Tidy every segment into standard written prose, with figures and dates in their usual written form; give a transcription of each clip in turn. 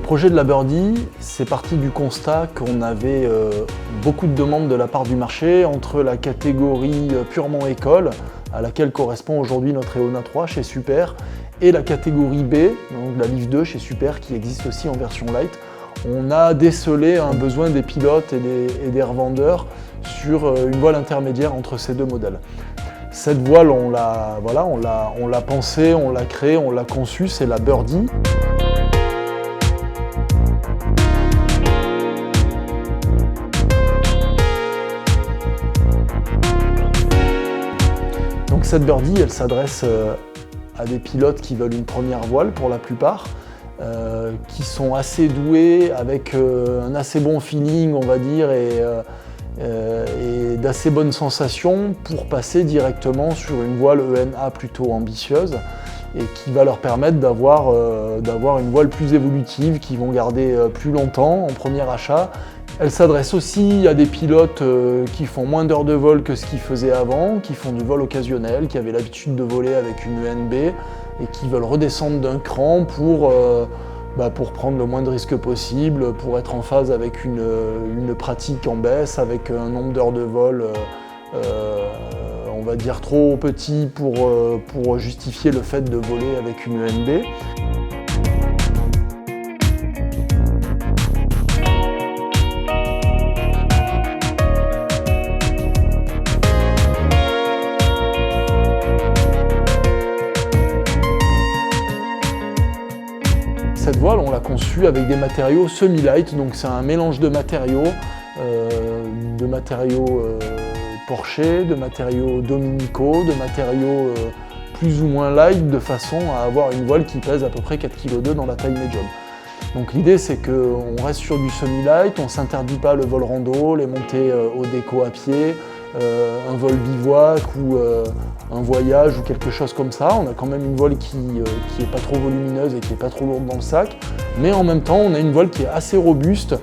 projet de la Birdie, c'est parti du constat qu'on avait beaucoup de demandes de la part du marché entre la catégorie purement école, à laquelle correspond aujourd'hui notre EONA 3 chez Super, et la catégorie B, donc la Lift 2 chez Super, qui existe aussi en version light. On a décelé un besoin des pilotes et des revendeurs sur une voile intermédiaire entre ces deux modèles. Cette voile, on l'a pensée, on l'a créée, on l'a conçue, c'est la Birdie. Donc cette Birdie, elle s'adresse à des pilotes qui veulent une première voile pour la plupart, qui sont assez doués, avec un assez bon feeling, on va dire, et d'assez bonnes sensations pour passer directement sur une voile ENA plutôt ambitieuse et qui va leur permettre d'avoir une voile plus évolutive, qu'ils vont garder plus longtemps en premier achat. Elle s'adresse aussi à des pilotes qui font moins d'heures de vol que ce qu'ils faisaient avant, qui font du vol occasionnel, qui avaient l'habitude de voler avec une ENB et qui veulent redescendre d'un cran pour prendre le moins de risques possible, pour être en phase avec une pratique en baisse, avec un nombre d'heures de vol on va dire trop petit pour justifier le fait de voler avec une ENB. Cette voile, on l'a conçue avec des matériaux semi-light, donc c'est un mélange de matériaux Porsche, de matériaux Dominico, de matériaux plus ou moins light, de façon à avoir une voile qui pèse à peu près 4,2 kg dans la taille médium. Donc l'idée, c'est qu'on reste sur du semi-light, on ne s'interdit pas le vol rando, les montées au déco à pied, un vol bivouac ou un voyage ou quelque chose comme ça. On a quand même une voile qui est pas trop volumineuse et qui est pas trop lourde dans le sac, mais en même temps on a une voile qui est assez robuste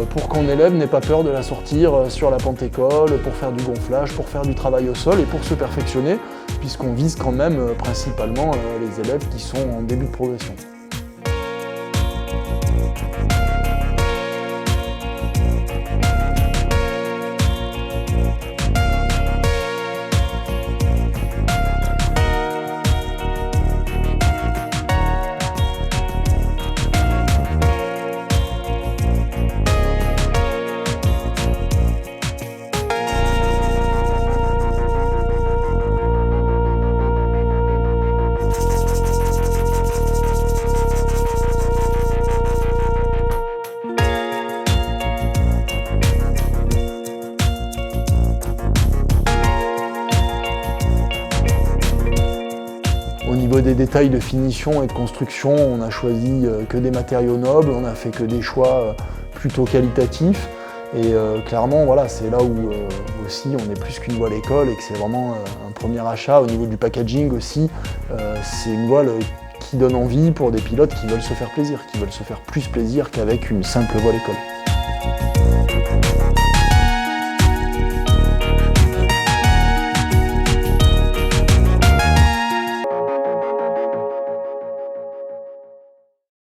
pour qu'un élève n'ait pas peur de la sortir sur la pente école, pour faire du gonflage, pour faire du travail au sol et pour se perfectionner, puisqu'on vise quand même principalement les élèves qui sont en début de progression. Au niveau des détails de finition et de construction, on a choisi que des matériaux nobles, on a fait que des choix plutôt qualitatifs. Et clairement, voilà, c'est là où aussi on est plus qu'une voile école et que c'est vraiment un premier achat. Au niveau du packaging aussi, c'est une voile qui donne envie pour des pilotes qui veulent se faire plaisir, qui veulent se faire plus plaisir qu'avec une simple voile école.